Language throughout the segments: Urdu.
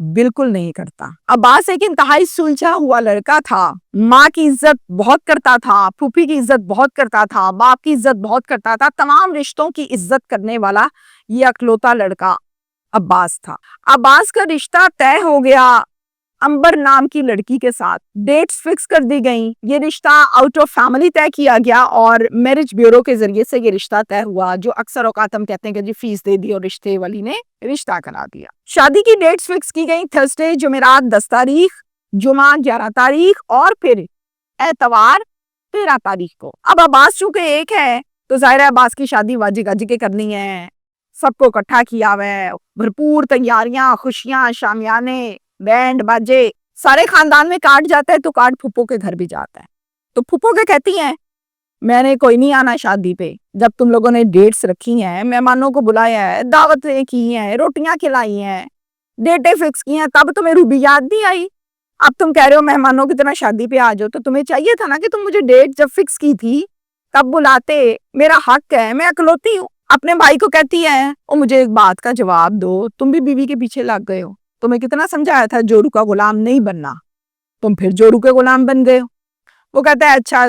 بالکل نہیں کرتا۔ عباس ایک انتہائی سلجھا ہوا لڑکا تھا، ماں کی عزت بہت کرتا تھا، پھوپھی کی عزت بہت کرتا تھا، باپ کی عزت بہت کرتا تھا، تمام رشتوں کی عزت کرنے والا یہ اکلوتا لڑکا عباس تھا۔ عباس کا رشتہ طے ہو گیا امبر نام کی لڑکی کے ساتھ، ڈیٹس فکس کر دی گئیں، یہ رشتہ آؤٹ آف فیملی طے کیا گیا اور میرج بیورو کے ذریعے سے یہ رشتہ طے ہوا، جو اکثر اوقات ہم کہتے ہیں کہ جی فیس دے دی اور رشتے والی نے رشتہ کرا دیا۔ شادی کی ڈیٹس فکس کی گئیں، تھرسڈے جمعرات 10 تاریخ، جمعہ 11 تاریخ اور پھر اتوار 13 تاریخ کو۔ اب عباس چونکہ ایک ہے تو ظاہر ہے عباس کی شادی واجی گاجی کے کرنی ہے، سب کو اکٹھا کیا ہوا ہے، بھرپور تیاریاں، خوشیاں، شامیانے، بینڈ باجے، سارے خاندان میں کارڈ جاتا ہے تو کارڈ پھپھو کے گھر بھی جاتا ہے۔ تو پھپھو کے کہتی ہیں میں نے کوئی نہیں آنا شادی پہ، جب تم لوگوں نے ڈیٹس رکھی ہیں، مہمانوں کو بلایا ہے، دعوتیں کی ہیں، روٹیاں کھلائی ہیں، ڈیٹیں فکس کی ہیں، تب تمہیں روبی یاد نہیں آئی؟ اب تم کہہ رہے ہو مہمانوں کی طرح شادی پہ آ جاؤ، تو تمہیں چاہیے تھا نا کہ تم مجھے ڈیٹ جب فکس کی تھی تب بلاتے، میرا حق ہے، میں اکلوتی ہوں۔ اپنے بھائی کو کہتی ہے او مجھے ایک بات کا جواب دو، تم بھی بیوی کے پیچھے لگ گئے ہو، تمہیں کتنا سمجھایا تھا جورو کا غلام نہیں بننا، تم پھر جورو کے غلام بن گئے ہو۔ وہ کہتا ہے اچھا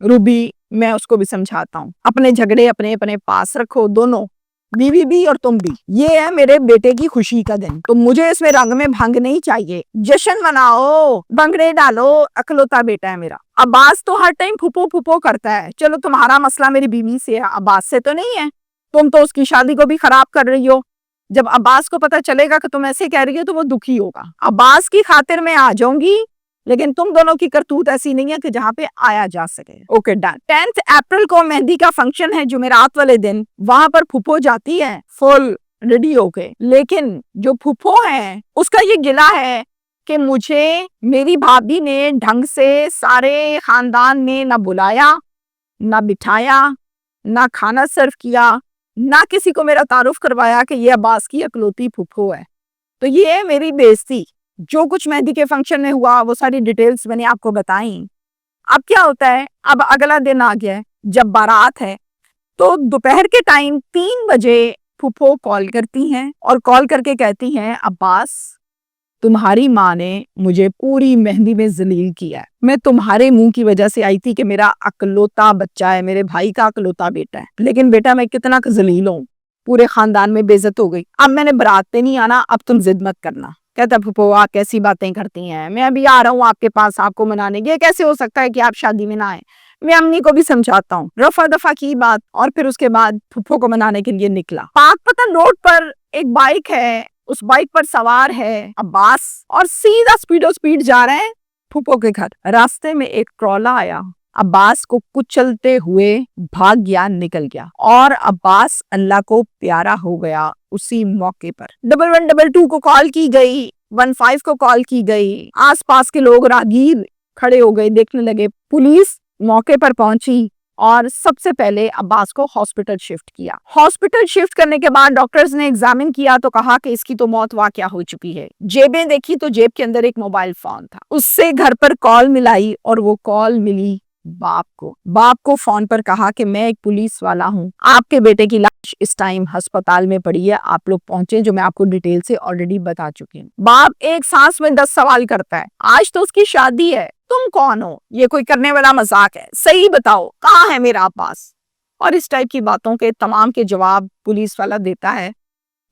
روبی، میں اس کو بھی سمجھاتا ہوں، اپنے جھگڑے اپنے اپنے پاس رکھو، دونوں بیوی بھی اور تم بھی، یہ ہے میرے بیٹے کی خوشی کا دن، تو مجھے اس میں رنگ میں بھنگ نہیں چاہیے، جشن مناؤ، بھنگڑے ڈالو، اکلوتا بیٹا ہے میرا۔ عباس تو ہر ٹائم پھپھو پھپھو کرتا ہے، چلو تمہارا مسئلہ میری بیوی سے ہے، عباس سے تو نہیں ہے، تم تو اس کی شادی کو بھی خراب کر رہی ہو، جب عباس کو پتا چلے گا کہ تم ایسے کہہ رہی ہو تو وہ دکھی ہوگا۔ عباس کی خاطر میں آ جاؤں گی، لیکن تم دونوں کی کرتوت ایسی نہیں ہے کہ جہاں پہ آیا جا سکے۔ Okay done. 10 اپریل کو مہندی کا فنکشن ہے جمعرات والے دن، وہاں پر پھپھو جاتی ہے فل ریڈی ہو کے، لیکن جو پھپھو ہے اس کا یہ گلہ ہے کہ مجھے میری بھابھی نے ڈھنگ سے سارے خاندان میں نہ بلایا، نہ بٹھایا، نہ کھانا سرو کیا، نہ کسی کو میرا تعارف کروایا کہ یہ عباس کی اکلوتی پھپھو ہے، تو یہ ہے میری بے عزتی۔ جو کچھ مہندی کے فنکشن میں ہوا وہ ساری ڈیٹیلز میں نے آپ کو بتائیں۔ اب کیا ہوتا ہے، اب اگلا دن آ گیا ہے، جب بارات ہے، تو دوپہر کے ٹائم 3 بجے پھپھو کال کرتی ہیں اور کال کر کے کہتی ہیں عباس تمہاری ماں نے مجھے پوری مہندی میں ذلیل کیا ہے، میں تمہارے منہ کی وجہ سے آئی تھی کہ میرا اکلوتا بچہ ہے، میرے بھائی کا اکلوتا بیٹا ہے، لیکن بیٹا میں کتنا ذلیل ہوں، پورے خاندان میں بے عزت ہو گئی، اب میں نے برات پہ نہیں آنا، اب تم ضد مت کرنا۔ کہتا پھپھو آپ کیسی باتیں کرتی ہیں، میں ابھی آ رہا ہوں آپ کے پاس آپ کو منانے، یہ کیسے ہو سکتا ہے کہ آپ شادی میں نہ آئیں، میں امی کو بھی سمجھاتا ہوں، رفع دفع کی بات، اور پھر اس کے بعد پھپھو کو منانے کے لیے نکلا۔ پاک پتن روڈ پر ایک بائک ہے، اس بائک پر سوار ہے عباس اور سیدھا سپیڈ جا رہے ہیں پھپھو کے گھر۔ راستے میں ایک ٹرالا آیا، عباس کو کچلتے ہوئے بھاگ گیا، نکل گیا، اور عباس اللہ کو پیارا ہو گیا اسی موقع پر۔ 1122 کو کال کی گئی، 15 کو کال کی گئی، آس پاس کے لوگ راہگیر کھڑے ہو گئے، دیکھنے لگے، پولیس موقع پر پہنچی اور سب سے پہلے عباس کو ہاسپٹل شفٹ کیا۔ ہاسپٹل شفٹ کرنے کے بعد ڈاکٹرز نے ایگزامن کیا تو کہا کہ اس کی تو موت واقعہ ہو چکی ہے۔ جیبیں دیکھی تو جیب کے اندر ایک موبائل فون تھا، اس سے گھر پر کال ملائی اور وہ کال ملی باپ کو فون پر کہا کہ میں ایک پولیس والا ہوں، آپ کے بیٹے کی لاش اس ٹائم ہسپتال میں پڑی ہے، آپ لوگ پہنچے، جو میں آپ کو ڈیٹیل سے آلریڈی بتا چکی ہوں۔ باپ ایک سانس میں 10 سوال کرتا ہے، آج تو اس کی شادی ہے، تم کون ہو، یہ کوئی کرنے والا مذاق ہے، صحیح بتاؤ کہاں ہے میرا عباس؟ اور اس ٹائپ کی باتوں کے تمام کے جواب پولیس والا دیتا ہے،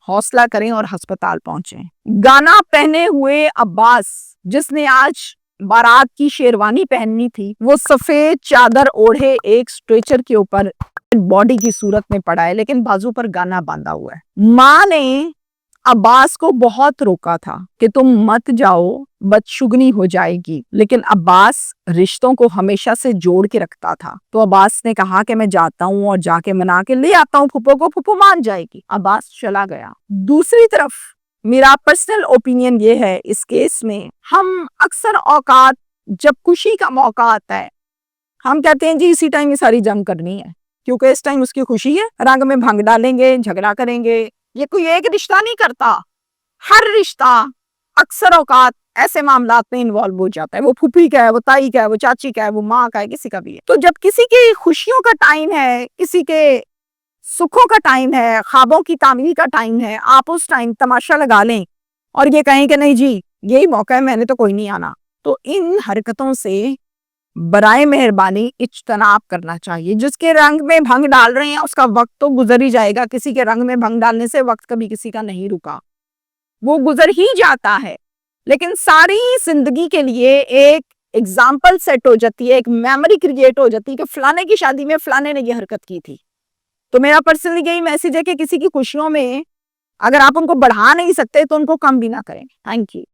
حوصلہ کریں اور ہسپتال پہنچیں۔ گانا پہنے ہوئے عباس، جس نے آج بارات کی شیروانی پہننی تھی، وہ سفید چادر اوڑھے ایک سٹریچر کے اوپر باڈی کی صورت میں پڑا ہے، لیکن بازو پر گانا باندھا ہوا ہے۔ ماں نے عباس کو بہت روکا تھا کہ تم مت جاؤ، بدشگنی ہو جائے گی، لیکن عباس رشتوں کو ہمیشہ سے جوڑ کے رکھتا تھا، تو عباس نے کہا کہ میں جاتا ہوں اور جا کے منا کے لے آتا ہوں پھپھو کو، پھپھو مان جائے گی۔ عباس چلا گیا۔ دوسری طرف میرا پرسنل اوپینین یہ ہے اس کیس میں، ہم اکثر اوقات جب خوشی کا موقع آتا ہے ہم کہتے ہیں جی اسی ٹائم یہ ساری جنگ کرنی ہے، کیونکہ اس ٹائم اس کی خوشی ہے، رنگ میں بھنگ ڈالیں گے، جھگڑا کریں گے۔ یہ کوئی ایک رشتہ نہیں کرتا، ہر رشتہ اکثر اوقات ایسے معاملات میں انوالو ہو جاتا ہے، وہ پھوپھی کا ہے، وہ تائی کا ہے، وہ چاچی کا ہے، وہ ماں کا ہے، کسی کا بھی ہے۔ تو جب کسی کی خوشیوں کا ٹائم ہے، کسی کے سکھوں کا ٹائم ہے، خوابوں کی تعمیر کا ٹائم ہے، آپ اس ٹائم تماشا لگا لیں اور یہ کہیں کہ نہیں جی یہی موقع ہے، میں نے تو کوئی نہیں آنا. تو ان حرکتوں سے برائے مہربانی اجتناب کرنا چاہیے. جس کے رنگ میں بھنگ ڈال رہے ہیں اس کا وقت تو گزر ہی جائے گا. کسی کے رنگ میں بھنگ ڈالنے سے وقت کبھی کسی کا نہیں رکا، وہ گزر ہی جاتا ہے. لیکن ساری زندگی کے لیے ایک ایگزامپل سیٹ ہو جاتی ہے، ایک میموری کریٹ ہو جاتی ہے کہ فلانے کی شادی میں فلانے نے یہ حرکت کی تھی. تو میرا پرسنلی یہی میسج ہے کہ کسی کی خوشیوں میں اگر آپ ان کو بڑھا نہیں سکتے تو ان کو کم بھی نہ کریں. Thank you.